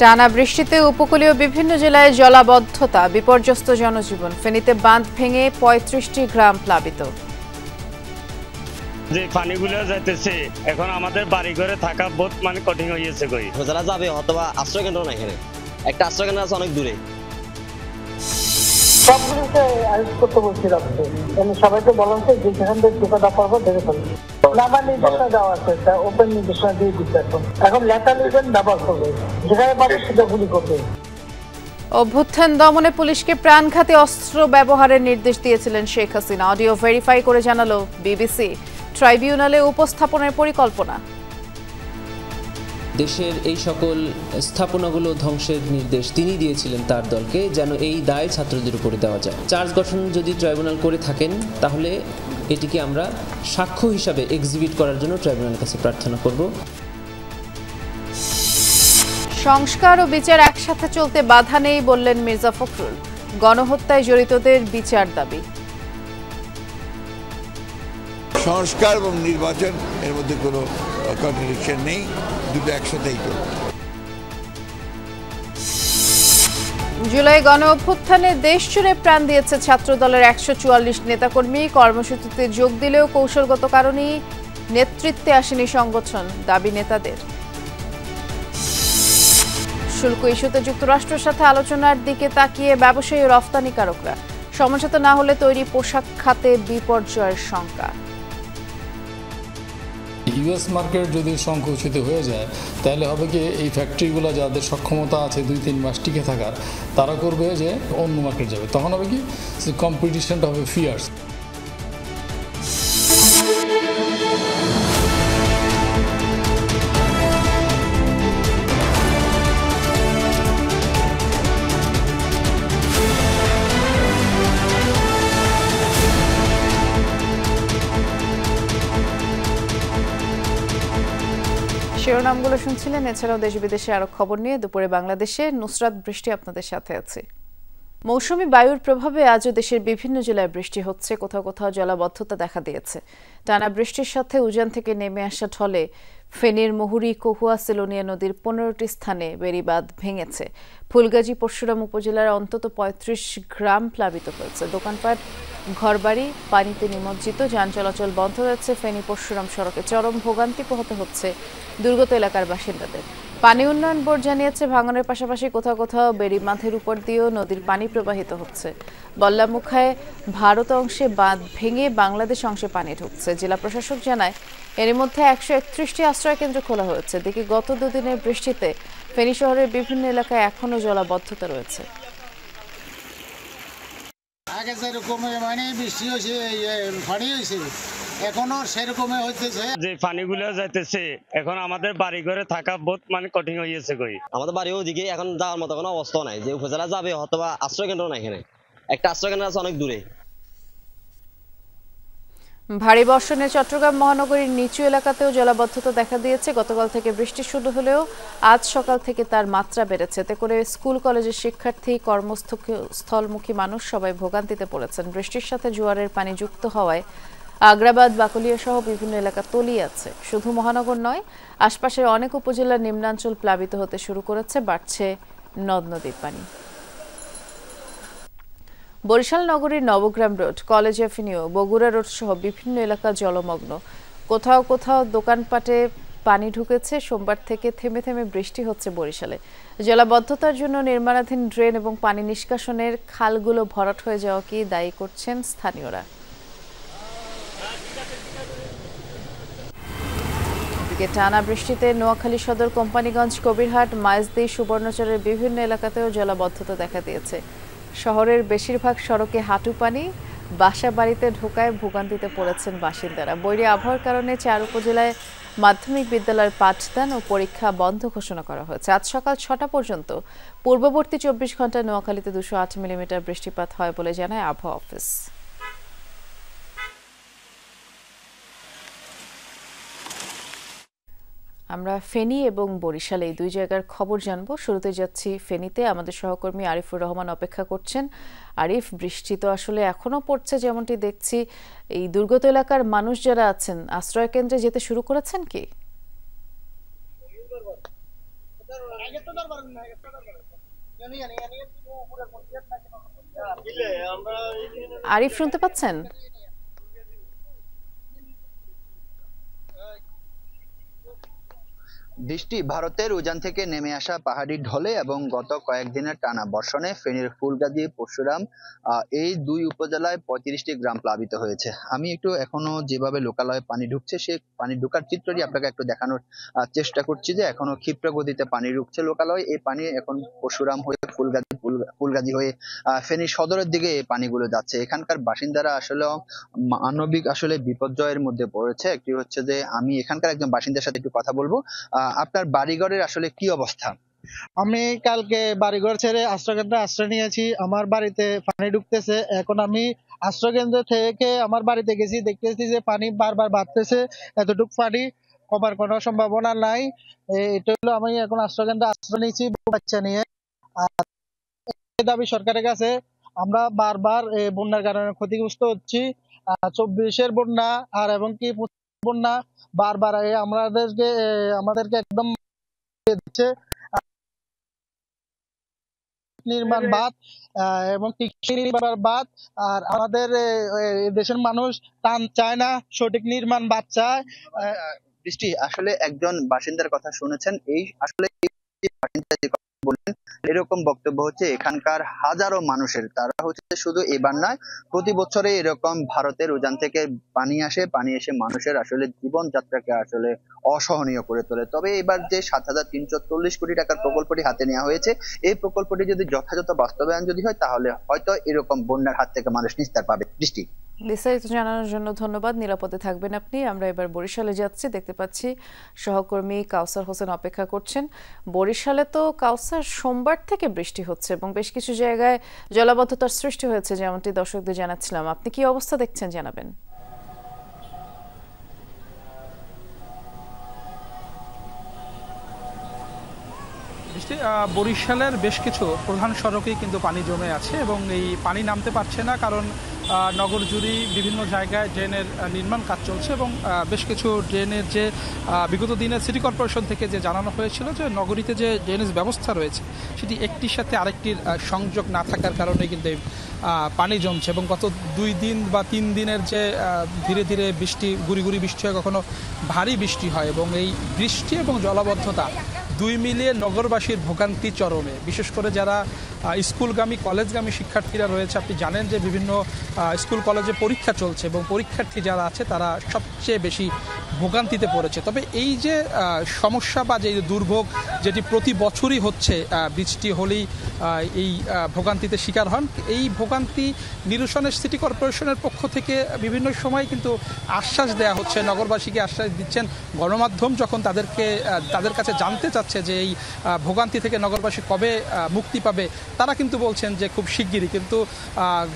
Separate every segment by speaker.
Speaker 1: টানা বৃষ্টিতে উপকূলীয় বিভিন্ন জেলায় জলাবদ্ধতা, বিপর্যস্ত জনজীবন। ফেনীতে বাঁধ ভেঙে ৩৫টি গ্রাম প্লাবিত।
Speaker 2: যে পানিগুলো যাইতেছে এখন আমাদের বাড়ি ঘরে থাকা বহুত কঠিন হয়ে গেছে।
Speaker 3: যারা যাবে অথবা আশ্রয় কেন্দ্র না, এখানে একটা আশ্রয় কেন্দ্র আছে অনেক দূরে।
Speaker 4: সবগুলোকে আয়োজন করতে বলছি রাখতে, সবাইকে বললাম যে যেখান থেকে টিকাটা পারবো দেখে ফেলবে। নাম্বার নির্দেশনা দেওয়া আছে, ওপেন নির্দেশনা দিয়ে দিচ্ছে। এখন লেটার লিখবেন, ব্যবহার করবে, যেখানে পাবে সেটা গুলি করবে।
Speaker 1: অভ্যুত্থান দমনে পুলিশকে প্রাণঘাতী অস্ত্র ব্যবহারের নির্দেশ দিয়েছিলেন শেখ হাসিনা। অডিও ভেরিফাই করে জানালো বিবিসি। ট্রাইব্যুনালে উপস্থাপনের পরিকল্পনা।
Speaker 5: দেশের এই সকল স্থাপনাগুলো ধ্বংসের নির্দেশ তিনি দিয়েছিলেন তার দলকে, যেন এই দায় ছাত্রদের উপরে দেওয়া যায়। চার্জ গঠন যদি ট্রাইব্যুনাল করে থাকেন তাহলে এটিকে আমরা সাক্ষ্য হিসাবে এক্সিবিট করার জন্য ট্রাইব্যুনালের কাছে প্রার্থনা করব।
Speaker 1: সংস্কার ও বিচার একসাথে চলতে বাধা নেই বললেন মির্জা ফখরুল। গণহত্যায় জড়িতদের বিচার দাবি।
Speaker 6: সংস্কার এবং নির্বাচন এর মধ্যে কোনো কন্ট্রাডিকশন নেই, দুটো একসাথেই চলবে।
Speaker 1: জুলাই গণ অভ্যুত্থানে দেশ জুড়ে প্রাণ দিয়েছে ছাত্রদলের ১৪৪ নেতাকর্মী। কর্মসূচিতে যোগ দিলেও কৌশলগত কারণেই নেতৃত্বে আসেনি সংগঠন, দাবি নেতাদের। শুল্ক ইস্যুতে যুক্তরাষ্ট্রের সাথে আলোচনার দিকে তাকিয়ে ব্যবসায়ী ও রফতানিকারকরা। সমঝোতা না হলে তৈরি পোশাক খাতে বিপর্যয়ের শঙ্কা।
Speaker 7: ইউএস মার্কেট যদি সংকুচিত হয়ে যায় তাহলে হবে কি, এই ফ্যাক্টরিগুলো যাদের সক্ষমতা আছে ২-৩ মাস টিকে থাকার, তারা করবে যে অন্য মার্কেট যাবে। তখন হবে কি, কম্পিটিশনটা হবে ফিয়ার্স।
Speaker 1: শিরোনামগুলো শুনছিলেন। এছাড়াও দেশ বিদেশে আরো খবর নিয়ে দুপুরে বাংলাদেশে নুসরাত বৃষ্টি আপনাদের সাথে আছে। মৌসুমী বায়ুর প্রভাবে আজও দেশের বিভিন্ন জেলায় বৃষ্টি হচ্ছে, কোথাও কোথাও জলাবদ্ধতা দেখা দিয়েছে। টানা বৃষ্টির সাথে উজান থেকে নেমে আসা ঢলে ফেনীর মুহুরী, কহুয়া, সেলোনিয়া নদীর 15টি স্থানে বেড়িবাঁধ ভেঙেছে। ফুলগাজী, পরশুরাম উপজেলার অন্তত ৩৫ গ্রাম প্লাবিত হয়েছে। দোকানপাট, ঘরবাড়ি পানিতে নিমজ্জিত। যান চলাচল বন্ধ হয়েছে। ফেনী পরশুরাম সড়কে চরম ভোগান্তি পোহাতে হচ্ছে দুর্গত এলাকার বাসিন্দাদের। পানি উন্নয়ন বোর্ড জানিয়েছে, ভাঙনের পাশাপাশি কোথাও কোথাও বেড়িবাঁধের উপর দিয়েও নদীর পানি প্রবাহিত হচ্ছে। বল্লামুখায় ভারত অংশে বাঁধ ভেঙে বাংলাদেশ অংশে পানি ঢুকছে। জেলা প্রশাসক জানায়, এর মধ্যে ১৩১টি আশ্রয় কেন্দ্র খোলা হয়েছে। এদিকে গত দুদিনের বৃষ্টিতে ফেনী শহরের বিভিন্ন এলাকায় এখনও জলাবদ্ধতা রয়েছে।
Speaker 8: আগে যেরকম বৃষ্টি হয়েছে, পানি হয়েছে, এখনো সেরকম হইতেছে।
Speaker 2: যে পানিগুলো যাইতেছে এখন আমাদের বাড়ি ঘরে থাকা বহুত কঠিন হয়ে গেছে।
Speaker 3: আমাদের বাড়ি ওদিকে এখন যাওয়ার মতো কোনো অবস্থা নাই, যে উপজেলা যাবে অথবা আশ্রয় কেন্দ্র না, এখানে একটা আশ্রয় কেন্দ্র আছে অনেক দূরে।
Speaker 1: ভারী বর্ষণে চট্টগ্রাম মহানগরীর নিচু এলাকাতেও জলাবদ্ধতা দেখা দিয়েছে। গতকাল থেকে বৃষ্টি শুরু হলেও আজ সকাল থেকে তার মাত্রা বেড়েছে। এতে করে স্কুল কলেজের শিক্ষার্থী, কর্মস্থলমুখী মানুষ সবাই ভোগান্তিতে পড়েছেন। বৃষ্টির সাথে জোয়ারের পানি যুক্ত হওয়ায় আগ্রাবাদ, বাকলিয়া সহ বিভিন্ন এলাকা তলিয়ে আছে। শুধু মহানগর নয়, আশপাশের অনেক উপজেলার নিম্নাঞ্চল প্লাবিত হতে শুরু করেছে। বাড়ছে নদ নদীর পানি। বরিশাল নগরীর Nabagram road, college Avenue, Bogura road সহ বিভিন্ন এলাকা জলমগ্ন। কোথাও কোথাও দোকানপাটে পানি ঢুকেছে। সোমবার থেকে থেমে থেমে বৃষ্টি হচ্ছে বরিশালে। জলাবদ্ধতার জন্য নির্মাণাধীন ড্রেন এবং পানি নিষ্কাশনের খালগুলো ভরাট হয়ে যাওয়াকে দায়ী করছেন স্থানীয়রা। টানা বৃষ্টিতে নোয়াখালী সদর, কোম্পানিগঞ্জ, কবিরহাট, মাইজদি, সুবর্ণচরের বিভিন্ন এলাকাতেও জলাবদ্ধতা দেখা দিয়েছে। শহরের বেশিরভাগ সড়কে হাঁটু পানি। বাসা বাড়িতে ঢোকায় ভোগান্তিতে পড়েছেন বাসিন্দারা। বৈরী আবহাওয়ার কারণে 4 উপজেলায় মাধ্যমিক বিদ্যালয়ের পাঠদান ও পরীক্ষা বন্ধ ঘোষণা করা হয়েছে। আজ সকাল 6টা পর্যন্ত পূর্ববর্তী 24 ঘন্টায় নোয়াখালীতে 208 মিলিমিটার বৃষ্টিপাত হয় বলে জানায় আবহাওয়া অফিস। আমরা ফেনী এবং বরিশাল এই দুই জায়গার খবর জানবো। শুরুতে যাচ্ছি ফেনীতে। আমাদের সহকর্মী আরিফুর রহমান অপেক্ষা করছেন। আরিফ, বৃষ্টি তো আসলে এখনো পড়ছে যেমনটি দেখছি। এই দুর্গত এলাকার মানুষ যারা আছেন আশ্রয় কেন্দ্রে যেতে শুরু করেছেন কি? আরিফ শুনতে পাচ্ছেন?
Speaker 9: বৃষ্টি ভারতের উজান থেকে নেমে আসা পাহাড়ি ঢলে এবং গত কয়েকদিনের টানা বর্ষণে ফেনীর ফুলগাজী, পরশুরাম এই দুই উপজেলায় 35টি গ্রাম প্লাবিত হয়েছে। আমি একটু এখনো যেভাবে লোকালয়ে পানি ঢুকছে সেই পানি ঢোকার চিত্রটি আপনাকে একটু দেখানোর চেষ্টা করছি যে এখনো ক্ষিপ্র গতিতে পানি ঢুকছে লোকালয়ে। এই পানি এখন পরশুরাম হয়ে ফুলগাজী হয়ে ফেনী সদরের দিকে এই পানিগুলো যাচ্ছে। এখানকার বাসিন্দারা আসলে মানবিক বিপর্যয়ের মধ্যে পড়েছে। একটি হচ্ছে যে আমি এখানকার একজন বাসিন্দার সাথে একটু কথা বলবো। আপনার বাড়িঘরের আসলে কি অবস্থা?
Speaker 10: আমি কালকে বাড়িঘর ছেড়ে আশ্রয়কেন্দ্রে আশ্রয় নিয়েছি। আমার বাড়িতে পানি ঢুকতেছে। এখন আমি আশ্রয়কেন্দ্র থেকে আমার বাড়িতে গেছি, দেখতেছি যে পানি বারবার বাড়তেছে। এতটুকু পানি কমার কোনো সম্ভাবনা নাই। এটা হলো আমি এখন আশ্রয়কেন্দ্রে আশ্রয় নিয়েছি বাচ্চা নিয়ে। আর দাবি সরকারের কাছে, আমরা বারবার বন্যার কারণে ক্ষতিগ্রস্ত হচ্ছি। 24-এর বন্যা আর এবং কি বন্যা বারবার আমাদেরকে একদম দিচ্ছে। নির্মাণ বাদ এবং বাদ, আর আমাদের দেশের মানুষ চায় না, সঠিক নির্মাণ বাদ চায়।
Speaker 9: বৃষ্টি আসলে একজন বাসিন্দার কথা শুনেছেন, এই আসলে বললেন এরকম বক্তব্য হচ্ছে এখানকার হাজারো মানুষের। তারা হচ্ছে শুধু এবার নয়, প্রতি বছরে এরকম ভারতের উজান থেকে পানি এসে মানুষের আসলে জীবনযাত্রাকে আসলে অসহনীয় করে তোলে। তবে এবার যে 7,340 কোটি টাকার প্রকল্পটি হাতে নেওয়া হয়েছে, এই প্রকল্পটি যদি যথাযথ বাস্তবায়ন যদি হয় তাহলে হয়তো এরকম বন্যার হাত থেকে মানুষ নিস্তার পাবে। বৃষ্টি,
Speaker 1: বিস্তারিত জানানোর জন্য ধন্যবাদ। নিরাপদে থাকবেন আপনি। আমরা এবার বরিশালে যাচ্ছি। দেখতে পাচ্ছি সহকর্মী কাউসার হোসেন অপেক্ষা করছেন। বরিশালে তো কাউসার সোমবার থেকে বৃষ্টি হচ্ছে এবং বেশ কিছু জায়গায় জলাবদ্ধতার সৃষ্টি হয়েছে, যেমনটি দর্শকদের জানাচ্ছিলাম। আপনি কি অবস্থা দেখছেন জানাবেন।
Speaker 11: বরিশালের বেশ কিছু প্রধান সড়কেই কিন্তু পানি জমে আছে এবং এই পানি নামতে পারছে না, কারণ নগর জুড়ে বিভিন্ন জায়গায় ড্রেনের নির্মাণ কাজ চলছে এবং বেশ কিছু ড্রেনের যে বিগত দিনে সিটি কর্পোরেশন থেকে যে জানানো হয়েছিল যে নগরীতে যে ড্রেনেজ ব্যবস্থা রয়েছে সেটি একটির সাথে আরেকটির সংযোগ না থাকার কারণে কিন্তু পানি জমছে। এবং গত 2 দিন বা 3 দিনের যে ধীরে ধীরে বৃষ্টি, গুড়ি গুড়ি বৃষ্টি হয়, কখনো ভারী বৃষ্টি হয় এবং এই বৃষ্টি এবং জলাবদ্ধতা দুই মিলিয়ে নগরবাসীর ভোগান্তি চরমে। বিশেষ করে যারা স্কুলগামী, কলেজগামী শিক্ষার্থীরা রয়েছে, আপনি জানেন যে বিভিন্ন স্কুল কলেজে পরীক্ষা চলছে এবং পরীক্ষার্থী যারা আছে তারা সবচেয়ে বেশি ভোগান্তিতে পড়েছে। তবে এই যে সমস্যা বা যে দুর্ভোগ যেটি প্রতি বছরই হচ্ছে, বৃষ্টি হলেই এই ভোগান্তিতে শিকার হন, এই ভোগান্তি নিরসনের সিটি কর্পোরেশনের পক্ষ থেকে বিভিন্ন সময় কিন্তু আশ্বাস দেওয়া হচ্ছে, নগরবাসীকে আশ্বাস দিচ্ছেন গণমাধ্যম যখন তাদের কাছে জানতে চাচ্ছে যে এই ভোগান্তি থেকে নগরবাসী কবে মুক্তি পাবে, তারা কিন্তু বলছেন যে খুব শিগগিরই। কিন্তু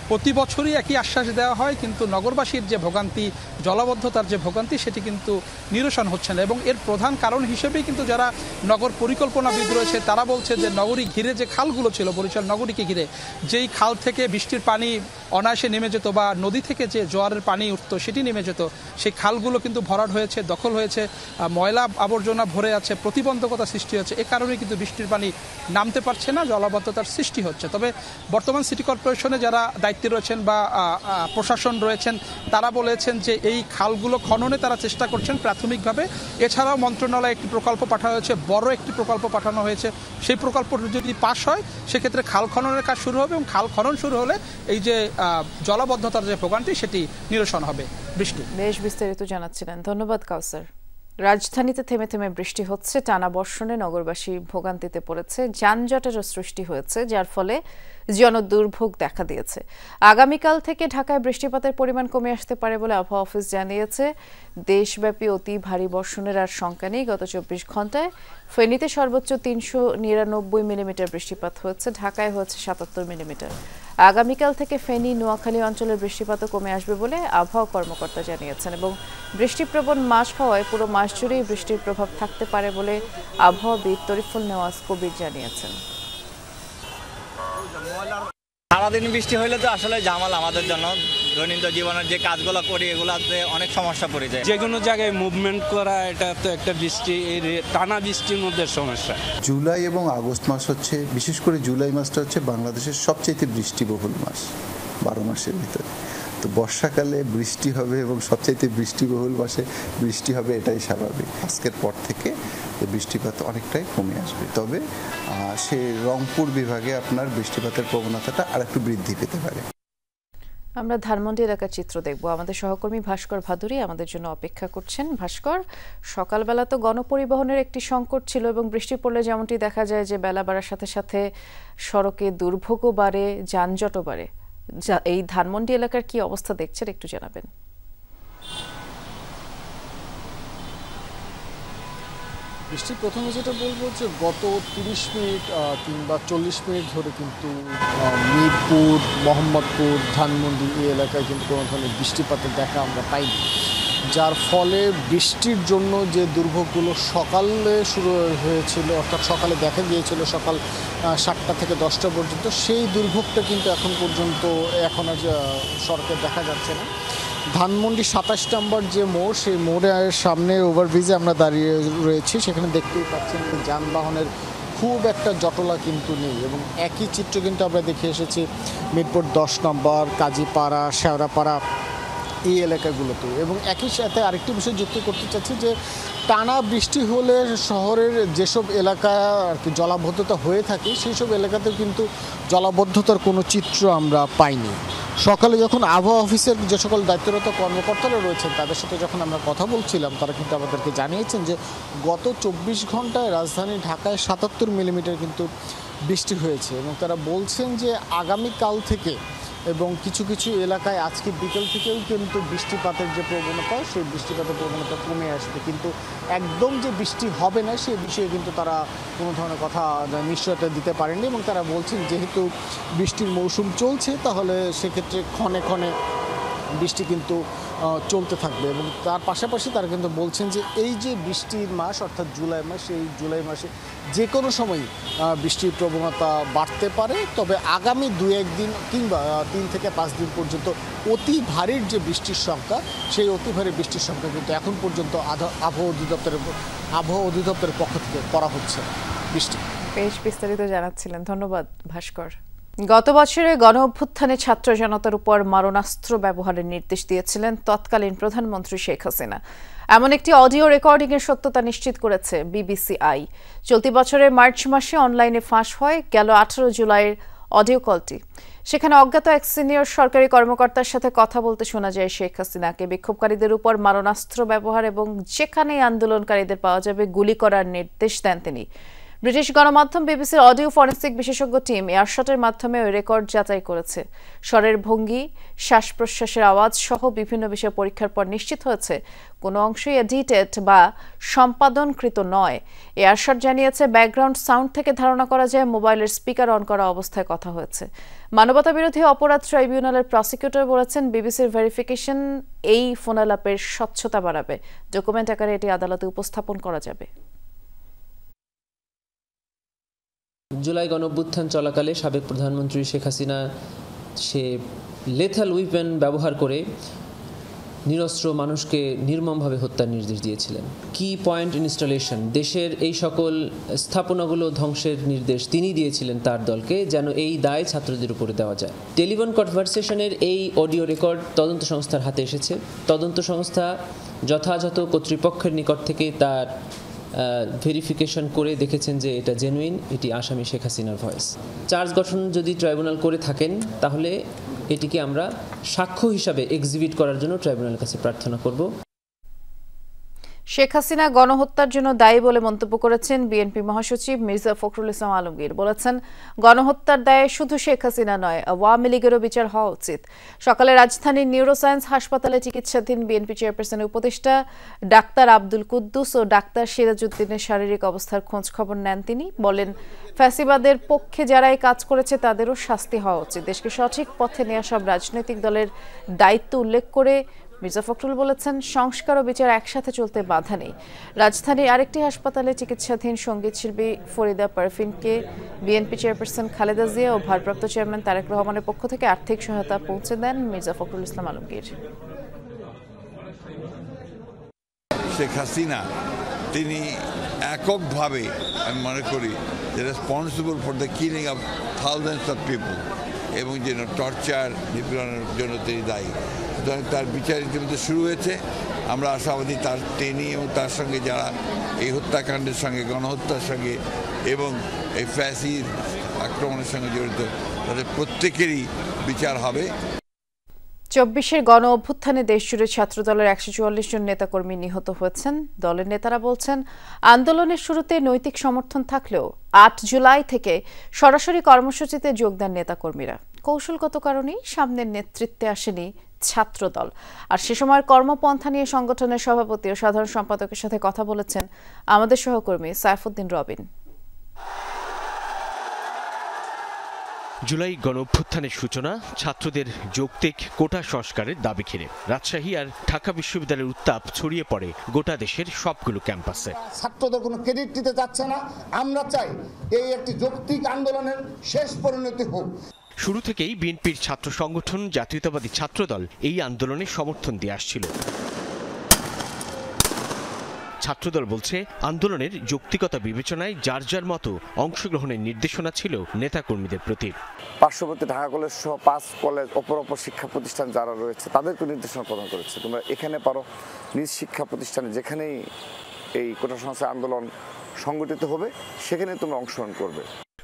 Speaker 11: প্রতি বছরই একই আশ্বাস দেওয়া হয়, কিন্তু নগরবাসীর যে ভোগান্তি, জলাবদ্ধতার যে ভোগান্তি, সেটি কিন্তু নিরসন হচ্ছে না। এবং এর প্রধান কারণ হিসেবেই কিন্তু যারা নগর পরিকল্পনাবিদ রয়েছে তারা বলছে যে নগরী ঘিরে যে খালগুলো ছিল, বরিশাল নগরীকে ঘিরে যেই খাল থেকে বৃষ্টির পানি অনায়াসে নেমে যেত বা নদী থেকে যে জোয়ারের পানি উঠতো সেটি নেমে যেত, সেই খালগুলো কিন্তু ভরাট হয়েছে, দখল হয়েছে, ময়লা আবর্জনা ভরে আছে, প্রতিবন্ধকতা সৃষ্টি হচ্ছে। এ কারণে কিন্তু বৃষ্টির পানি নামতে পারছে না, জলাবদ্ধতার সৃষ্টি হচ্ছে। তবে বর্তমান সিটি কর্পোরেশনে যারা দায়িত্বে রয়েছেন বা প্রশাসন রয়েছেন তারা বলেছেন যে এই খালগুলো খননে তারা চেষ্টা করছেন প্রাথমিকভাবে। এছাড়াও মন্ত্রণালয়ে একটি প্রকল্প পাঠানো হয়েছে, বড় একটি প্রকল্প পাঠানো হয়েছে। সেই প্রকল্পটি যদি পাস হয় সেক্ষেত্রে খাল খননের কাজ শুরু হবে এবং খাল খনন শুরু হলে এই যে জলাবদ্ধতার যে ভোগান্তি সেটি নিরসন হবে। বৃষ্টি,
Speaker 1: বেশ বিস্তারিত জানাচ্ছিলেন, ধন্যবাদ কাউসার। রাজধানীতে থেমে থেমে বৃষ্টি হচ্ছে, টানা বর্ষণে নগরবাসী ভোগান্তিতে পড়েছে, যানজটেরও সৃষ্টি হয়েছে, যার ফলে জনদুর্ভোগ দেখা দিয়েছে। আগামীকাল থেকে ঢাকায় বৃষ্টিপাতের পরিমাণ কমে আসতে পারে বলে আবহাওয়া অফিস জানিয়েছে। দেশব্যাপী অতি ভারী বর্ষণের আর শঙ্কা নেই। গত 24 ঘন্টায় ফেনীতে সর্বোচ্চ 399 মিলিমিটার বৃষ্টিপাত হয়েছে, ঢাকায় হয়েছে 77 মিলিমিটার। আগামীকাল থেকে ফেনী, নোয়াখালী অঞ্চলের বৃষ্টিপাতও কমে আসবে বলে আবহাওয়া কর্মকর্তা জানিয়েছেন এবং বৃষ্টিপ্রবণ মাস হওয়ায় পুরো মাস জুড়েই বৃষ্টির প্রভাব থাকতে পারে বলে আবহাওয়াবিদ তরিফুল নেওয়াজ কবির জানিয়েছেন।
Speaker 12: সারাদিন বৃষ্টি হইলে তো আসলে জামাল আমাদের জন্য দৈনন্দিন জীবনের যে কাজগুলো করি এগুলাতে অনেক সমস্যা পড়ে যায়।
Speaker 13: যে কোনো জায়গায় মুভমেন্ট করা, এটা তো একটা বৃষ্টি, টানা বৃষ্টির মধ্যে সমস্যা।
Speaker 14: জুলাই এবং আগস্ট মাস হচ্ছে, বিশেষ করে জুলাই মাসটা হচ্ছে বাংলাদেশের সবচেয়ে বৃষ্টিবহুল মাস 12 মাসের ভিতরে। তো বর্ষাকালে বৃষ্টি হবে এবং সবচাইতে বৃষ্টিবহুল মাসে বৃষ্টি হবে, এটাই স্বাভাবিক। আজকের পর থেকে বৃষ্টিপাত অনেকটাই কমে আসবে, তবে সে রংপুর বিভাগে আপনার বৃষ্টিপাতের প্রবণতাটা আরেকটু বৃদ্ধি পেতে পারে।
Speaker 1: আমরা ধানমন্ডি এলাকার চিত্র দেখব। আমাদের সহকর্মী ভাস্কর ভাদুরী আমাদের জন্য অপেক্ষা করছেন। ভাস্কর, সকালবেলা তো গণপরিবহনের একটি সংকট ছিল এবং বৃষ্টি পড়লে যেমনটি দেখা যায় যে বেলা বাড়ার সাথে সাথে সড়কে দুর্ভোগও বাড়ে, যানজটও বাড়ে। এই ধানমন্ডি এলাকার কি অবস্থা দেখছেন একটু জানাবেন।
Speaker 15: বৃষ্টি প্রথমে যেটা বলবো যে গত 30 মিনিট কিংবা 40 মিনিট ধরে কিন্তু মিরপুর, মোহাম্মদপুর, ধানমন্ডি এই এলাকায় কিন্তু কোনো ধরনের বৃষ্টিপাতের দেখা আমরা পাইনি, যার ফলে বৃষ্টির জন্য যে দুর্ভোগগুলো সকালে শুরু হয়েছিল, অর্থাৎ সকালে দেখা গিয়েছিল সকাল 7টা থেকে 10টা পর্যন্ত, সেই দুর্ভোগটা কিন্তু এখন পর্যন্ত আর সড়কে দেখা যাচ্ছে না। ধানমন্ডি 27 নম্বর যে মোড়, সেই মোড়ের সামনে ওভারব্রিজে আমরা দাঁড়িয়ে রয়েছি, সেখানে দেখতেই পাচ্ছেন যে যানবাহনের খুব একটা জটলা কিন্তু নেই, এবং একই চিত্র কিন্তু আমরা দেখে এসেছি মিরপুর 10 নম্বর, কাজীপাড়া, শেওড়াপাড়া এই এলাকাগুলোতে। এবং একই সাথে আরেকটি বিষয় যুক্ত করতে চাচ্ছি যে টানা বৃষ্টি হলে শহরের যেসব এলাকা আর কি জলাবদ্ধতা হয়ে থাকে, সেই সব এলাকাতেও কিন্তু জলাবদ্ধতার কোনো চিত্র আমরা পাইনি। সকালে যখন আবহাওয়া অফিসের যে সকল দায়িত্বরত কর্মকর্তারা রয়েছেন তাদের সাথে যখন আমরা কথা বলছিলাম, তারা কিন্তু আমাদেরকে জানিয়েছেন যে গত 24 ঘন্টায় রাজধানী ঢাকায় 77 মিলিমিটার কিন্তু বৃষ্টি হয়েছে, এবং তারা বলছেন যে আগামীকাল থেকে এবং কিছু কিছু এলাকায় আজকে বিকেল থেকেও কিন্তু বৃষ্টিপাতের যে প্রবণতা, সেই বৃষ্টিপাতের প্রবণতা কমে আসবে, কিন্তু একদম যে বৃষ্টি হবে না সে বিষয়ে কিন্তু তারা কোনো ধরনের কথা নিশ্চয়তা দিতে পারেননি। এবং তারা বলছেন যেহেতু বৃষ্টির মৌসুম চলছে, তাহলে সেক্ষেত্রে ক্ষণে ক্ষণে বৃষ্টি কিন্তু চলতে থাকবে। এবং তার পাশাপাশি তারা কিন্তু বলছেন যে এই যে বৃষ্টির মাস অর্থাৎ জুলাই মাস, এই জুলাই মাসে যে কোনো সময় বৃষ্টির প্রবণতা বাড়তে পারে, তবে আগামী 2-1 দিন কিংবা 3 থেকে 5 দিন পর্যন্ত অতি ভারীর যে বৃষ্টির সংখ্যা, সেই অতি ভারী বৃষ্টির সংখ্যা কিন্তু এখন পর্যন্ত আবহাওয়া অধিদপ্তরের পক্ষ থেকে করা হচ্ছে। বৃষ্টি
Speaker 1: বেশ বিস্তারিত জানাচ্ছিলেন, ধন্যবাদ ভাস্কর। গত বছরে গণ অভ্যুত্থানে ছাত্র জনতার উপর মারণাস্ত্র ব্যবহারের নির্দেশ দিয়েছিলেন তৎকালীন প্রধানমন্ত্রী শেখ হাসিনা। এমন একটি অডিও রেকর্ডিং এর সত্যতা নিশ্চিত করেছে বিবিসিআই। চলতি বছরের মার্চ মাসে অনলাইনে ফাঁস হয় গেল 18 জুলাইয়ের অডিও কলটি। সেখানে অজ্ঞাত এক সিনিয়র সরকারি কর্মকর্তার সাথে কথা বলতে শোনা যায় শেখ হাসিনাকে। বিক্ষোভকারীদের উপর মারণাস্ত্র ব্যবহার এবং যেখানেই আন্দোলনকারীদের পাওয়া যাবে গুলি করার নির্দেশ দেন তিনি। ব্রিটিশ গণমাধ্যম বিবিসির অডিও ফরেন্সিক বিশেষজ্ঞ টিম এয়ারশটের মাধ্যমে ওই রেকর্ড যাচাই করেছে। স্বরের ভঙ্গি, শ্বাস প্রশ্বাসের আওয়াজ সহ বিভিন্ন বিষয় পরীক্ষার পর নিশ্চিত হয়েছে কোনো অংশই এডিটেড বা সম্পাদনকৃত নয়। এয়ারশট জানিয়েছে ব্যাকগ্রাউন্ড সাউন্ড থেকে ধারণা করা যায় মোবাইলের স্পিকার অন করা অবস্থায় কথা হয়েছে। মানবতা বিরোধী অপরাধ ট্রাইব্যুনালের প্রসিকিউটর বলেছেন বিবিসির ভেরিফিকেশন এই ফোনালাপের স্বচ্ছতা বাড়াবে। ডকুমেন্ট আকারে এটি আদালতে উপস্থাপন করা যাবে।
Speaker 5: জুলাই গণঅভ্যুত্থান চলাকালে সাবেক প্রধানমন্ত্রী শেখ হাসিনা সে লেথাল উইপেন ব্যবহার করে নিরস্ত্র মানুষকে নির্মমভাবে হত্যার নির্দেশ দিয়েছিলেন। কি পয়েন্ট ইনস্টলেশন, দেশের এই সকল স্থাপনাগুলো ধ্বংসের নির্দেশ তিনি দিয়েছিলেন তার দলকে, যেন এই দায় ছাত্রদের উপরে দেওয়া যায়। টেলিফোন কনভারসেশনের এই অডিও রেকর্ড তদন্ত সংস্থার হাতে এসেছে। তদন্ত সংস্থা যথাযথ কর্তৃপক্ষের নিকট থেকে তার ভেরিফিকেশন করে দেখেছেন যে এটা জেনুইন, এটি আসামি শেখ হাসিনার ভয়েস। চার্জ গঠন যদি ট্রাইব্যুনাল করে থাকেন, তাহলে এটিকে আমরা সাক্ষ্য হিসাবে এক্সিবিট করার জন্য ট্রাইব্যুনালের কাছে প্রার্থনা করব।
Speaker 1: শেখ হাসিনা গণহত্যার জন্য দায়ী বলে মন্তব্য করেছেন বিএনপি মহাসচিব মির্জা ফখরুল ইসলাম আলমগীর। বলেছেন, গণহত্যার দায়ে শুধু শেখ হাসিনা নয়, আওয়ামী লীগেরও বিচার হওয়া উচিত। সকালে রাজধানীর নিউরোসায়েন্স হাসপাতালে চিকিৎসাধীন বিএনপি চেয়ারপারসনের উপদেষ্টা ডাক্তার আব্দুল কুদ্দুস ও ডাক্তার সিরাজউদ্দিনের শারীরিক অবস্থার খোঁজ খবর নেন তিনি। বলেন, ফ্যাসিবাদের পক্ষে যারাই কাজ করেছে তাদেরও শাস্তি হওয়া উচিত। দেশকে সঠিক পথে নেওয়া সব রাজনৈতিক দলের দায়িত্ব উল্লেখ করে মির্জা ফখরুল বলেছেন, সংস্কার ও বিচার একসাথে চলতে বাধা নেই। রাজধানীর আরেকটি হাসপাতালে চিকিৎসাধীন সঙ্গীত শিল্পী ফরিদা পারভিনকে বিএনপি চেয়ারপারসন খালেদা জিয়া ও ভারপ্রাপ্ত চেয়ারম্যান তারেক রহমানের পক্ষ থেকে আর্থিক সহায়তা পৌঁছে দেন মির্জা ফখরুল ইসলাম আলমগীর।
Speaker 6: শেখ হাসিনা তিনি এককভাবে আমি মনে করি যে responsible for the killing of thousands of people এবং যেন টর্চার নিপীড়নের জন্য তিনি দায়ী। সুতরাং তার বিচার ইতিমধ্যে শুরু হয়েছে। আমরা আশাবাদী তার তিনি এবং তার সঙ্গে যারা এই হত্যাকাণ্ডের সঙ্গে, গণহত্যার সঙ্গে এবং এই ফ্যাসির আক্রমণের সঙ্গে জড়িত তাদের প্রত্যেকেরই বিচার হবে।
Speaker 1: 24-এর গণ অভ্যুত্থানে দেশজুড়ে ছাত্রদলের 144 জন নেতাকর্মী নিহত হয়েছেন। দলের নেতারা বলছেন, আন্দোলনের শুরুতে নৈতিক সমর্থন থাকলেও 8 জুলাই থেকে সরাসরি কর্মসূচিতে যোগ দেন নেতাকর্মীরা। কৌশলগত কারণেই সামনের নেতৃত্বে আসেনি ছাত্রদল। আর সে সময়ের কর্মপন্থা নিয়ে সংগঠনের সভাপতি ও সাধারণ সম্পাদকের সাথে কথা বলেছেন আমাদের সহকর্মী সাইফুদ্দিন রবিন।
Speaker 16: জুলাই গণ অভ্যুত্থানের সূচনা ছাত্রদের যৌক্তিক কোটা সংস্কারের দাবি ঘিরে রাজশাহী আর ঢাকা বিশ্ববিদ্যালয়ের উত্তাপ ছড়িয়ে পড়ে গোটা দেশের সবগুলো ক্যাম্পাসে।
Speaker 17: ছাত্রদের কোনো ক্রেডিট দিতে চাচ্ছে না। আমরা চাই এই একটি যৌক্তিক আন্দোলনের শেষ পরিণতি হোক।
Speaker 16: শুরু থেকেই বিএনপির ছাত্র সংগঠন জাতীয়তাবাদী ছাত্রদল এই আন্দোলনে সমর্থন দিয়ে আসছিল। ছাত্রদল বলছে, আন্দোলনের যৌক্তিকতা বিবেচনায় যার যার মতো অংশগ্রহণের নির্দেশনা ছিল নেতাকর্মীদের প্রতি।
Speaker 18: পার্শ্ববর্তী ঢাকা কলেজ সহ 5 কলেজ অপর শিক্ষা প্রতিষ্ঠান যারা রয়েছে তাদেরকে নির্দেশনা প্রদান করেছে, তোমরা এখানে পারো নিজ শিক্ষা প্রতিষ্ঠানে যেখানেই এই কোটা সংস্কার আন্দোলন সংগঠিত হবে সেখানে তোমরা অংশগ্রহণ করবে।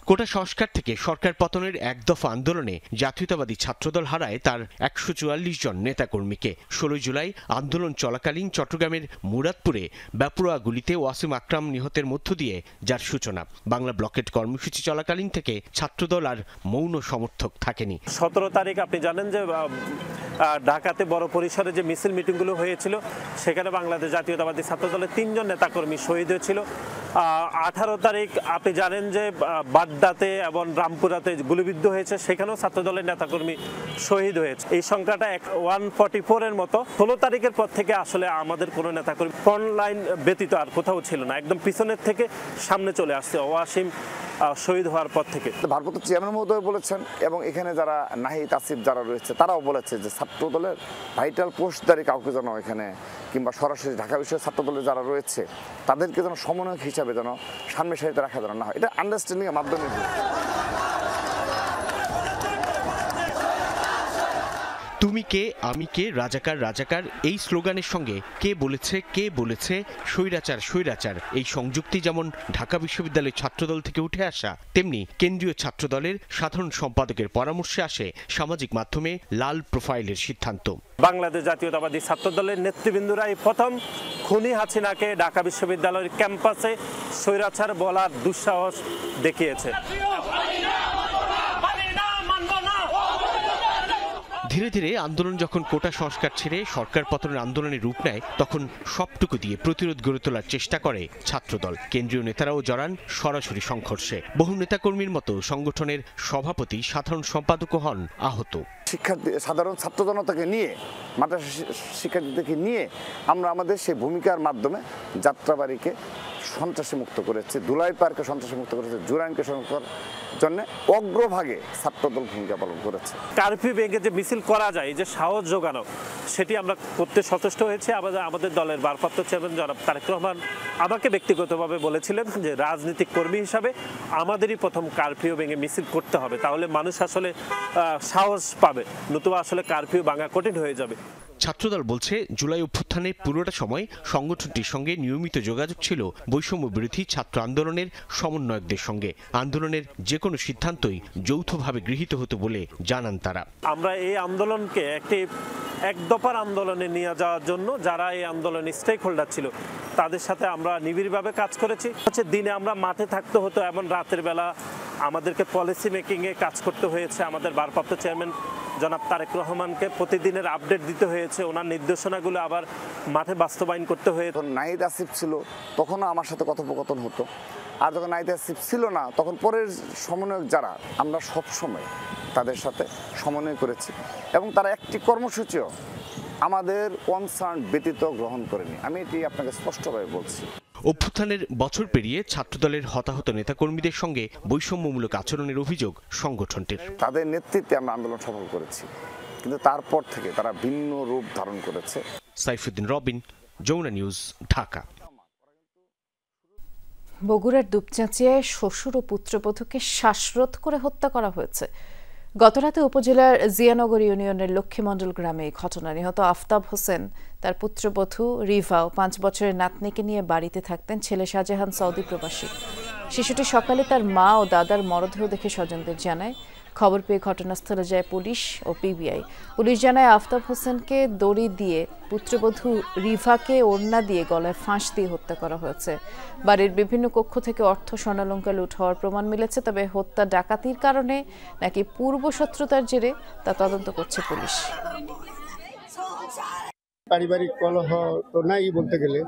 Speaker 16: কোটা সংস্কার থেকে সরকার পতনের এক দফা আন্দোলনে জাতীয়তাবাদী ছাত্রদল হারায় তার 144 জন নেতাকর্মীকে। 16 জুলাই আন্দোলন চলাকালীন চট্টগ্রামের মুরাদপুরে বেপরোয়া গুলিতে ওয়াসিম আকরাম নিহতের মধ্য দিয়ে যার সূচনা। বাংলা ব্লকেট কর্মসূচি চলাকালীন থেকে ছাত্রদল আর মৌন সমর্থক থাকেনি।
Speaker 19: 17 তারিখ আপনি জানেন যে ঢাকাতে বড় পরিসরে যে মিছিল মিটিংগুলো হয়েছিল সেখানে বাংলাদেশ জাতীয়তাবাদী ছাত্রদলের 3 জন নেতাকর্মী শহীদ হয়েছিল। 18 তারিখ আপনি জানেন যে বাড্ডাতে এবং রামপুরাতে গুলিবিদ্ধ হয়েছে, সেখানেও ছাত্রদলের নেতাকর্মী শহীদ হয়েছে। এই সংখ্যাটা 144 এর মতো। 16 তারিখের পর থেকে আসলে আমাদের কোনো নেতাকর্মী ফ্রন্ট লাইন ব্যতীত আর কোথাও ছিল না, একদম পিছনের থেকে সামনে চলে আসছে ওয়াসিম শহীদ হওয়ার পর থেকে।
Speaker 18: ভারপ্রাপ্ত চেয়ারম্যান মহোদয় বলেছেন এবং এখানে যারা নাহিদ আসিফ যারা রয়েছে তারাও বলেছে যে ছাত্রদলের ভাইটাল পোস্টধারী কাউকে যেন এখানে কিংবা সরাসরি ঢাকা বিশ্বের ছাত্রদলের যারা রয়েছে তাদেরকে যেন সমন্বয়ক হিসাবে যেন সামনের সারিতে রাখা যেন না হয়। এটা আন্ডারস্ট্যান্ডিং এর মাধ্যমে।
Speaker 16: তুমি কে আমি কে রাজাকার রাজাকার এই স্লোগানের সঙ্গে কে বলেছে স্বৈরাচার স্বৈরাচার এই সংযুক্তি যেমন ঢাকা বিশ্ববিদ্যালয়ের ছাত্রদল থেকে উঠে আসা, তেমনি কেন্দ্রীয় ছাত্রদলের সাধারণ সম্পাদকের পরামর্শে আসে সামাজিক মাধ্যমে লাল প্রোফাইলের সিদ্ধান্ত।
Speaker 19: বাংলাদেশ জাতীয়তাবাদী ছাত্রদলের নেতৃবৃন্দরাই প্রথম খুনি হাসিনাকে ঢাকা বিশ্ববিদ্যালয়ের ক্যাম্পাসে স্বৈরাচার বলার দুঃসাহস দেখিয়েছে।
Speaker 16: ধীরে ধীরে আন্দোলন যখন কোটা সংস্কার ছেড়ে সরকার পতনের আন্দোলনের রূপ নেয় তখন সবটুকু দিয়ে প্রতিরোধ গড়ে তোলার চেষ্টা করে ছাত্রদল। কেন্দ্রীয় নেতারাও জড়ান সরাসরি সংঘর্ষে। বহু নেতাকর্মীর মতো সংগঠনের সভাপতি সাধারণ সম্পাদকও হন আহত।
Speaker 18: শিক্ষার্থী সাধারণ ছাত্র জনতাকে নিয়ে, মাদ্রাসা শিক্ষার্থীদেরকে নিয়ে আমরা আমাদের সেই ভূমিকার মাধ্যমে যাত্রাবাড়িকে সন্ত্রাসী মুক্ত করেছে, দুলাই পার্কে সন্ত্রাসী মুক্ত করেছে, জুরাইনকে সংস্কার জন্য অগ্রভাগে ছাত্রদল ভূমিকা পালন করেছে।
Speaker 19: কারফিউ ভেঙে যে মিছিল করা যায়, যে সাহস যোগানো, সেটি আমরা করতে সচেষ্ট হয়েছে। আমাদের দলের ভারপ্রাপ্ত চেয়ারম্যান জনাব তারেক রহমান আমাকে ব্যক্তিগতভাবে বলেছিলেন যে রাজনৈতিক কর্মী হিসাবে আমাদেরই প্রথম কারফিউ ভেঙে মিছিল করতে হবে, তাহলে মানুষ আসলে সাহস পাবে, নতুবা আসলে কারফিউ ভাঙা কঠিন হয়ে যাবে।
Speaker 16: ছাত্রদল বলছে, জুলাই অভ্যুত্থানের পুরোটা সময় সংগঠনটির সঙ্গে নিয়মিত যোগাযোগ ছিল বৈষম্য বিরোধী ছাত্র আন্দোলনের সমন্বয়কদের সঙ্গে। আন্দোলনের যে কোনো সিদ্ধান্তই যৌথভাবে গৃহীত হতো বলে জানান তারা।
Speaker 19: আমরা এই আন্দোলনকে এক দফার আন্দোলনে নিয়ে যাওয়ার জন্য যারা এই আন্দোলনে স্টেক হোল্ডার ছিল তাদের সাথে আমরা নিবিড়ভাবে কাজ করেছি। দিনে আমরা মাঠে থাকতে হতো, এমন রাতের বেলা আমাদেরকে পলিসি মেকিংয়ে কাজ করতে হয়েছে। আমাদের ভারপ্রাপ্ত চেয়ারম্যান জনাব তারেক রহমানকে প্রতিদিনের আপডেট দিতে হয়েছে, ওনার নির্দেশনাগুলো আবার মাঠে বাস্তবায়ন করতে হয়েছে।
Speaker 18: নাহিদ আসিফ ছিল তখনও আমার সাথে কথোপকথন হতো, আর যখন নাহিদ আসিফ ছিল না তখন পরের সমন্বয়ক যারা, আমরা সবসময় তাদের সাথে সমন্বয় করেছি এবং তারা একটি কর্মসূচিও আমাদের কনসার্ন ব্যতীত গ্রহণ করেনি। আমি এটি আপনাকে স্পষ্টভাবে বলছি।
Speaker 16: অভ্যুত্থানের বছর পেরিয়ে ছাত্রদলের হতাহত নেতাকর্মীদের সঙ্গে বৈষম্যমূলক আচরণের অভিযোগ সংগঠনটির।
Speaker 18: তাদের নেতৃত্বে আমরা আন্দোলন সফল করেছি, কিন্তু তারপর থেকে তারা ভিন্ন রূপ ধারণ করেছে।
Speaker 16: সাইফুদ্দিন রবিন, যমুনা নিউজ, ঢাকা।
Speaker 1: বগুড়ার দুপচাঁচিয়ায় শ্বশুর ও পুত্রবধূকে শ্বাসরোধ করে হত্যা করা হয়েছে। গতরাতে উপজেলার জিয়ানগর ইউনিয়নের লক্ষ্মীমণ্ডল গ্রামে এই ঘটনা। নিহত আফতাব হোসেন তার পুত্রবধূ রিভা ও 5 বছরের নাতনিকে নিয়ে বাড়িতে থাকতেন। ছেলে শাহজাহান সৌদি প্রবাসী। শিশুটি সকালে তার মা ও দাদার মরদেহ দেখে স্বজনদের জানায়। খবর পেয়ে ঘটনাস্থলে যায় পুলিশ ও পিবিআই। পুলিশ জানায় আফতাব হোসেনকে দড়ি দিয়ে পুত্রবধূ রিভাকে ওড়না দিয়ে গলায় ফাঁস দিয়ে হত্যা করা হয়েছে। বাড়ির বিভিন্ন কক্ষ থেকে অর্থ স্বর্ণালংকার লুট হওয়ার প্রমাণ মিলেছে। তবে হত্যা ডাকাতির কারণে নাকি পূর্ব শত্রুতার জেরে তা তদন্ত করছে পুলিশ।
Speaker 20: পারিবারিক কলহ তো নাই বলতে গেলে,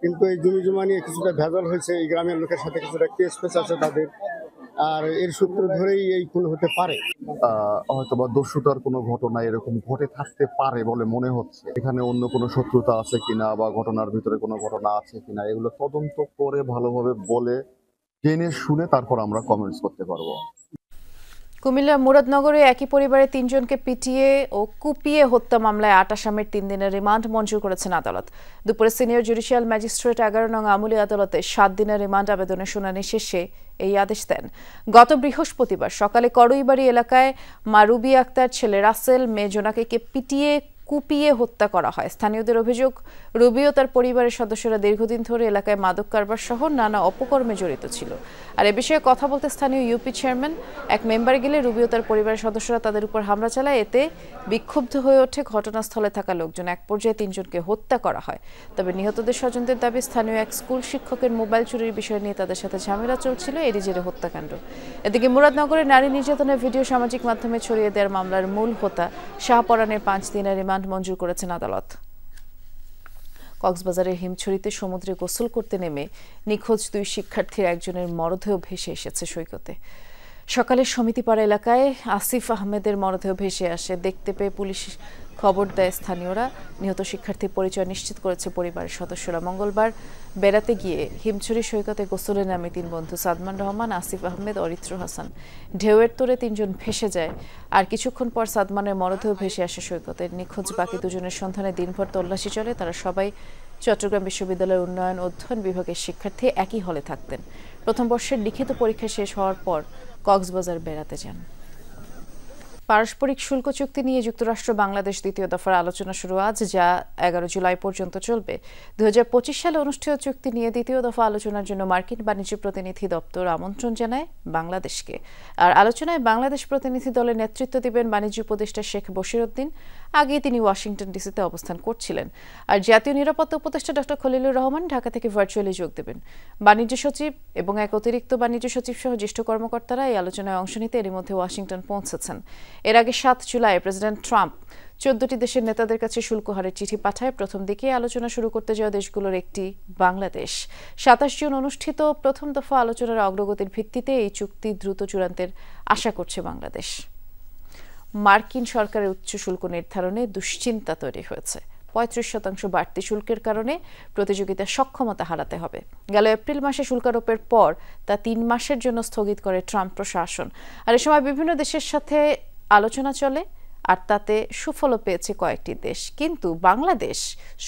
Speaker 20: কিন্তু এই জমি জমা নিয়ে কিছুটা ভেজাল হয়েছে। এই গ্রামের লোকের সাথে কিছুটা কেস ফেস আছে তাদের, আর এর সূত্র ধরেই এই খুন হতে পারে।
Speaker 21: হয়তোবা দস্যুতার কোনো ঘটনা এরকম ঘটে থাকতে পারে বলে মনে হচ্ছে। এখানে অন্য কোনো শত্রুতা আছে কিনা বা ঘটনার ভিতরে কোনো ঘটনা আছে কিনা এগুলো তদন্ত করে ভালোভাবে বলে জেনে শুনে তারপর আমরা কমেন্টস করতে পারবো।
Speaker 1: কুমিল্লা মুরাদনগরে একই পরিবারের 3 জনকে পিটিয়ে ও কুপিয়ে হত্যা মামলায় 8 আসামির 3 দিনের রিমান্ড মঞ্জুর করেছেন আদালত। দুপুরে সিনিয়র জুডিশিয়াল ম্যাজিস্ট্রেট 11 নং আমলি আদালতে 7 দিনের রিমান্ড আবেদনের শুনানি শেষে এই আদেশ দেন। গত বৃহস্পতিবার সকালে করুইবাড়ি এলাকায় মা রুবি আক্তার, ছেলে রাসেল, মেয়ে জোনাকে পিটিয়ে কুপিয়ে হত্যা করা হয়। স্থানীয়দের অভিযোগ, রুবি ও তার পরিবারের সদস্যরা দীর্ঘদিন ধরে এলাকায় মাদক কারবার সহ নানা অপকর্মে জড়িত ছিল। আর এ বিষয়ে কথা বলতে স্থানীয় ইউপি চেয়ারম্যান এক মেম্বার গেলে রুবি ও তার পরিবারের সদস্যরা তাদের উপর হামলা চালায়। এতে বিক্ষুব্ধ হয়ে ওঠে ঘটনাস্থলে থাকা লোকজন। এক পর্যায়ে 3 জনকে হত্যা করা হয়। তবে নিহতদের স্বজনদের দাবি, স্থানীয় এক স্কুল শিক্ষকের মোবাইল চুরির বিষয় নিয়ে তাদের সাথে ঝামেলা চলছিল, এরই জেরে হত্যাকাণ্ড। এদিকে মুরাদনগরে নারী নির্যাতনের ভিডিও সামাজিক মাধ্যমে ছড়িয়ে দেওয়ার মামলার মূল হোতা শাহপরানের 5 দিনের রিমান্ড মঞ্জুর করেছেন আদালত। কক্সবাজারের হিমছড়িতে সমুদ্রে গোসল করতে নেমে নিখোঁজ 2 শিক্ষার্থীর একজনের মরদেহ ভেসে এসেছে সৈকতে। সকালে সমিতিপাড়া এলাকায় আসিফ আহমেদের মরদেহ ভেসে আসে। দেখতে পেয়ে পুলিশ খবর দেয় স্থানীয়রা। নিহত শিক্ষার্থীর পরিচয় নিশ্চিত করেছে পরিবারের সদস্যরা। মঙ্গলবার বেড়াতে গিয়ে হিমছড়ি সৈকতে গোসলে নামে 3 বন্ধু সাদমান রহমান, আসিফ আহমেদ, অরিত্র হাসান। ঢেউয়ের তোড়ে 3 জন ভেসে যায়। আর কিছুক্ষণ পর সাদমানের মরদেহ ভেসে আসে সৈকতে। নিখোঁজ বাকি 2 জনের সন্ধানে দিনভর তল্লাশি চলে। তারা সবাই চট্টগ্রাম বিশ্ববিদ্যালয়ের উন্নয়ন অধ্যয়ন বিভাগের শিক্ষার্থী, একই হলে থাকতেন। প্রথম বর্ষের লিখিত পরীক্ষা শেষ হওয়ার পর কক্সবাজার বেড়াতে যান। পারস্পরিক শুল্ক চুক্তি নিয়ে যুক্তরাষ্ট্র বাংলাদেশ দ্বিতীয় দফার আলোচনা শুরু আজ, যা 11 জুলাই পর্যন্ত চলবে। 2025 সালে অনুষ্ঠিত চুক্তি নিয়ে দ্বিতীয় দফা আলোচনার জন্য মার্কিন বাণিজ্য প্রতিনিধি দপ্তর আমন্ত্রণ জানায় বাংলাদেশকে। আর আলোচনায় বাংলাদেশ প্রতিনিধি দলের নেতৃত্ব দিবেন বাণিজ্য উপদেষ্টা শেখ বশির উদ্দিন। আগে তিনি ওয়াশিংটন ডিসিতে অবস্থান করছিলেন। আর জাতীয় নিরাপত্তা উপদেষ্টা ডক্টর খলিলুর রহমান ঢাকা থেকে ভার্চুয়ালি যোগ দেবেন। বাণিজ্য সচিব এবং এক অতিরিক্ত বাণিজ্য সচিব সহ জ্যেষ্ঠ কর্মকর্তারা এই আলোচনায় অংশ নিতে এরই মধ্যে ওয়াশিংটন পৌঁছেছেন। এর আগে 7 জুলাই প্রেসিডেন্ট ট্রাম্প 14টি দেশের নেতাদের কাছে শুল্ক হারের চিঠি পাঠায়। প্রথম দিকে আলোচনা শুরু করতে যাওয়া দেশগুলোর একটি বাংলাদেশ। 27 জুন অনুষ্ঠিত প্রথম দফা আলোচনার অগ্রগতির ভিত্তিতে এই চুক্তি দ্রুত চূড়ান্তের আশা করছে বাংলাদেশ। মার্কিন সরকারের উচ্চ শুল্ক নির্ধারণে দুশ্চিন্তা তৈরি হয়েছে। 35% বাড়তি শুল্কের কারণে প্রতিযোগিতার সক্ষমতা হারাতে হবে। গেল এপ্রিল মাসে শুল্কারোপের পর তা 3 মাসের জন্য স্থগিত করে ট্রাম্প প্রশাসন। আর এ সময় বিভিন্ন দেশের সাথে আলোচনা চলে, আর তাতে সুফলও পেয়েছে কয়েকটি দেশ। কিন্তু বাংলাদেশ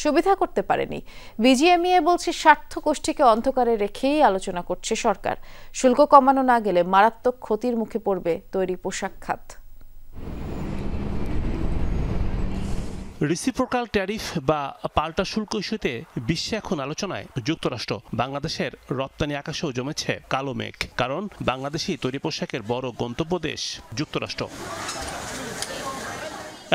Speaker 1: সুবিধা করতে পারেনি। বিজিএমইএ বলছে স্বার্থ গোষ্ঠীকে অন্ধকারে রেখেই আলোচনা করছে সরকার। শুল্ক কমানো না গেলে মারাত্মক ক্ষতির মুখে পড়বে তৈরি পোশাক খাত।
Speaker 22: রিসিপ্রোকাল ট্যারিফ বা পাল্টা শুল্ক ইস্যুতে বিশ্বে এখন আলোচনায় যুক্তরাষ্ট্র। বাংলাদেশের রপ্তানি আকাশেও জমেছে কালো মেঘ, কারণ বাংলাদেশি তৈরি পোশাকের বড় গন্তব্য দেশ যুক্তরাষ্ট্র।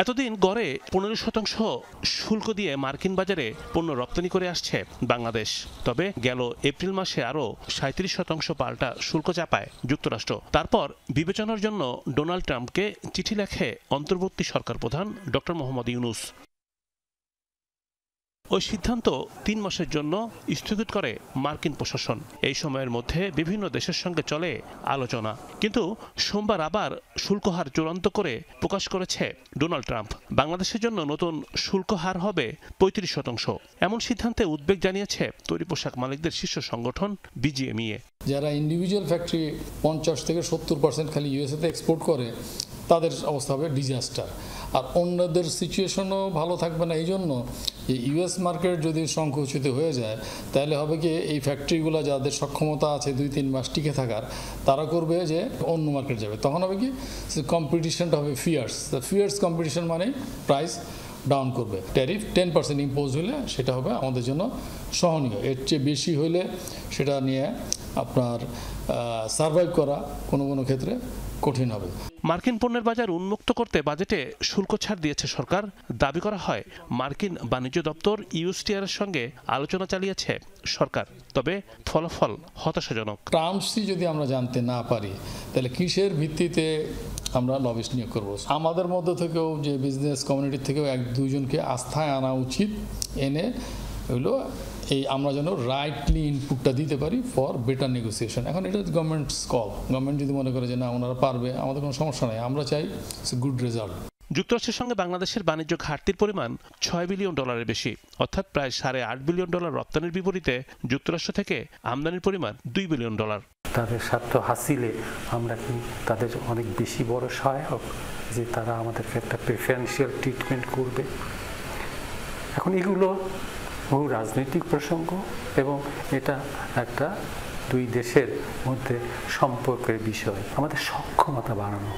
Speaker 22: এতদিন গড়ে 15% শুল্ক দিয়ে মার্কিন বাজারে পণ্য রপ্তানি করে আসছে বাংলাদেশ। তবে গেল এপ্রিল মাসে আরও 37% পাল্টা শুল্ক চাপায় যুক্তরাষ্ট্র। তারপর বিবেচনার জন্য ডোনাল্ড ট্রাম্পকে চিঠি লেখে অন্তর্বর্তী সরকার প্রধান ডক্টর মোহাম্মদ ইউনূস। ওই সিদ্ধান্ত 3 মাসের জন্য স্থগিত করে মার্কিন প্রশাসন। এই সময়ের মধ্যে বিভিন্ন দেশের সঙ্গে চলে আলোচনা, কিন্তু সোমবার আবার শুল্ক হার চূড়ান্ত করে প্রকাশ করেছে ডোনাল্ড ট্রাম্প। বাংলাদেশের জন্য নতুন শুল্ক হার হবে 35%। এমন সিদ্ধান্তে উদ্বেগ জানিয়েছে তৈরি পোশাক মালিকদের শীর্ষ সংগঠন বিজিএমইএ।
Speaker 15: যারা ইন্ডিভিজুয়াল ফ্যাক্টরি 50 থেকে 70% খালি ইউএসএতে এক্সপোর্ট করে, তাদের অবস্থা হবে ডিজাস্টার। আর অন্যদের সিচুয়েশনও ভালো থাকবে না। এই জন্য ইউএস মার্কেট যদি সংকুচিত হয়ে যায়, তাহলে হবে কি এই ফ্যাক্টরিগুলো যাদের সক্ষমতা আছে 2-3 মাস টিকে থাকার, তারা করবে যে অন্য মার্কেট যাবে। তখন হবে কি কম্পিটিশনটা হবে ফিয়ার্স কম্পিটিশন, মানে প্রাইস ডাউন করবে। ট্যারিফ 10% ইম্পোজ হলে সেটা হবে আমাদের জন্য সহনীয়। এর চেয়ে বেশি হলে সেটা নিয়ে আপনার সার্ভাইভ করা কোনো কোনো ক্ষেত্রে কঠিন হবে।
Speaker 22: মার্কিন পণ্যের বাজার উন্মুক্ত করতে বাজেটে শুল্ক ছাড় দিয়েছে সরকার। দাবি করা হয় মার্কিন বাণিজ্য দপ্তর ইউএসটিআর এর সঙ্গে আলোচনা চালিয়েছে সরকার, তবে ফলাফল হতাশাজনক।
Speaker 15: টার্মসই যদি আমরা জানতে না পারি, তাহলে কিসের ভিত্তিতে আমরা লবিস্ট নিয়োগ করব? আমাদের মধ্য থেকেও যে বিজনেস কমিউনিটি থেকেও 1-2 জনকে আস্থায় আনা উচিত, এনে হলো এই আমরা যেন রাইটলি ইনপুটটা দিতে পারি ফর বেটার নেগোসিয়েশন। এখন এটা গভর্নমেন্টস কল। গভর্নমেন্ট যদি মনে করে যে না ওনারা পারবে, আমাদের কোনো সমস্যা নেই, আমরা চাই গুড রেজাল্ট।
Speaker 22: যুক্তরাষ্ট্রের সঙ্গে বাংলাদেশের বাণিজ্য ঘাটতির পরিমাণ $6 বিলিয়ন বেশি, অর্থাৎ প্রায় $8.5 বিলিয়ন রপ্তানির বিপরীতে যুক্তরাষ্ট্র থেকে আমদানির পরিমাণ $2 বিলিয়ন।
Speaker 4: তাদের স্বার্থ হাসিলে আমরা কি তাদের অনেক বেশি বড় সহায়ক যে তারা আমাদেরকে একটা প্রেফারেন্সিয়াল ট্রিটমেন্ট করবে? এখন এগুলো বহু রাজনৈতিক প্রসঙ্গ এবং এটা একটা 2 দেশের মধ্যে সম্পর্কের বিষয়। আমাদের সক্ষমতা বাড়ানো,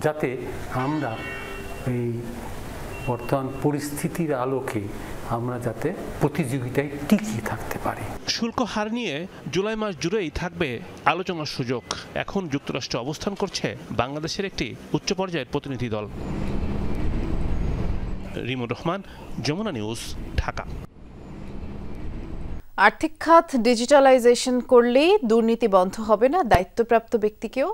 Speaker 4: যাতে আমরা এই বর্তমান পরিস্থিতির আলোকে আমরা যাতে প্রতিযোগিতায় টিকে থাকতে পারি।
Speaker 22: শুল্ক হার নিয়ে জুলাই মাস জুড়েই থাকবে আলোচনার সুযোগ। এখন যুক্তরাষ্ট্রে অবস্থান করছে বাংলাদেশের একটি উচ্চ পর্যায়ের প্রতিনিধি দল। রিমুর রহমান, যমুনা নিউজ, ঢাকা।
Speaker 1: আর্থিক খাত ডিজিটালাইজেশন করলেই দুর্নীতি বন্ধ হবে না, দায়িত্বপ্রাপ্ত ব্যক্তিকেও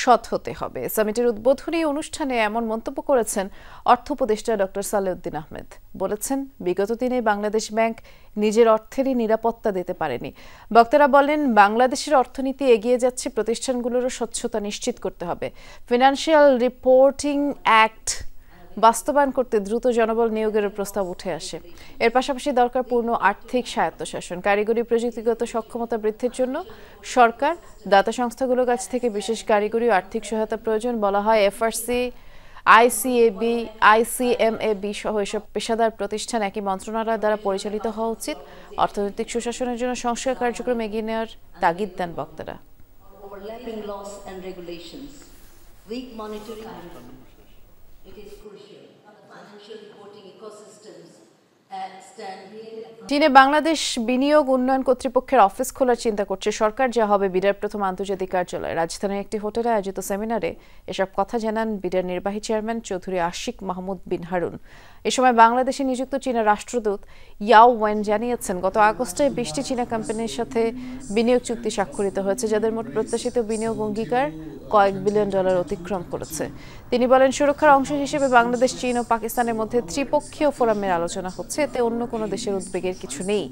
Speaker 1: সৎ হতে হবে। সামিটের উদ্বোধনী অনুষ্ঠানে এমন মন্তব্য করেছেন অর্থ উপদেষ্টা ডক্টর সালেউদ্দিন আহমেদ। বলেছেন, বিগত দিনে বাংলাদেশ ব্যাংক নিজের অর্থেরই নিরাপত্তা দিতে পারেনি। বক্তারা বলেন, বাংলাদেশের অর্থনীতি এগিয়ে যাচ্ছে, প্রতিষ্ঠানগুলোরও স্বচ্ছতা নিশ্চিত করতে হবে। ফিনান্সিয়াল রিপোর্টিং অ্যাক্ট বাস্তবায়ন করতে দ্রুত জনবল নিয়োগের প্রস্তাব উঠে আসে। এর পাশাপাশি দরকার পূর্ণ আর্থিক স্বায়ত্তশাসন। কারিগরি প্রযুক্তিগত সক্ষমতা বৃদ্ধির জন্য সরকার দাতা সংস্থাগুলোর কাছ থেকে বিশেষ কারিগরি ও আর্থিক সহায়তা প্রয়োজন। বলা হয়, এফআরসি, আইসিএবি, আইসিএমএবি সহ এসব পেশাদার প্রতিষ্ঠান একই মন্ত্রণালয় দ্বারা পরিচালিত হওয়া উচিত। অর্থনৈতিক সুশাসনের জন্য সংস্কার কার্যক্রম এগিয়ে নেওয়ার তাগিদ দেন বক্তারা। চীনে বাংলাদেশ বিনিয়োগ উন্নয়ন কর্তৃপক্ষের অফিস খোলার চিন্তা করছে সরকার, যা হবে বিডার প্রথম আন্তর্জাতিক কার্যালয়। রাজধানীর একটি হোটেলে আয়োজিত সেমিনারে এসব কথা জানান বিডার নির্বাহী চেয়ারম্যান চৌধুরী আশিক মাহমুদ বিন হারুন। এ সময় বাংলাদেশে নিযুক্ত চীনা রাষ্ট্রদূত ইয়াও ওয়েন জানিয়েছেন, গত আগস্টে 20টি চীনা কোম্পানির সাথে বিনিয়োগ চুক্তি স্বাক্ষরিত হয়েছে, যাদের মোট প্রত্যাশিত বিনিয়োগ অঙ্গীকার কয়েক বিলিয়ন ডলার অতিক্রম করেছে। তিনি বলেন, সুরক্ষার অংশ হিসেবে বাংলাদেশ, চীন ও পাকিস্তানের মধ্যে ত্রিপক্ষীয় ফোরামের আলোচনা হচ্ছে, এতে অন্য কোনো দেশের উদ্বেগের কিছু নেই।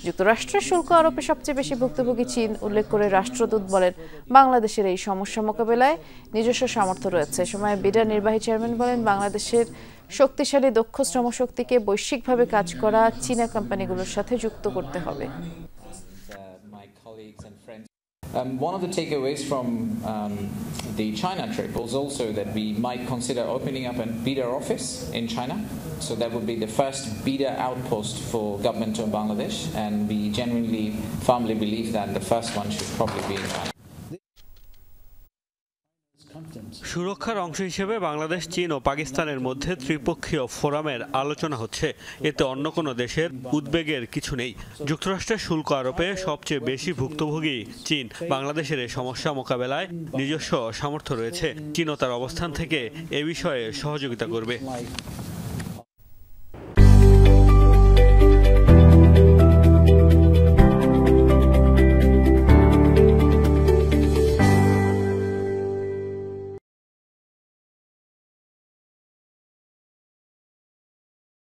Speaker 1: যুক্তরাষ্ট্রের শুল্ক আরোপে সবচেয়ে বেশি ভুক্তভোগী চীন উল্লেখ করে রাষ্ট্রদূত বলেন, বাংলাদেশের এই সমস্যা মোকাবেলায় নিজস্ব সামর্থ্য রয়েছে। এ সময় বিডার নির্বাহী চেয়ারম্যান বলেন, বাংলাদেশের শক্তিশালী দক্ষ শ্রমশক্তিকে বৈশ্বিকভাবে কাজ করা চীনা কোম্পানিগুলোর সাথে যুক্ত করতে হবে।
Speaker 7: One of the takeaways from the China trip was also that we might consider opening up a BIDA office in China. So that would be the first BIDA outpost for government of Bangladesh, and we genuinely firmly believe that the first one should probably be in China.
Speaker 2: সুরক্ষার অংশ হিসেবে বাংলাদেশ, চীন ও পাকিস্তানের মধ্যে ত্রিপক্ষীয় ফোরামের আলোচনা হচ্ছে, এতে অন্য কোনো দেশের উদ্বেগের কিছু নেই। যুক্তরাষ্ট্রের শুল্ক আরোপে সবচেয়ে বেশি ভুক্তভোগী চীন। বাংলাদেশের এই সমস্যা মোকাবেলায় নিজস্ব সামর্থ্য রয়েছে। চীনও তার অবস্থান থেকে এ বিষয়ে সহযোগিতা করবে।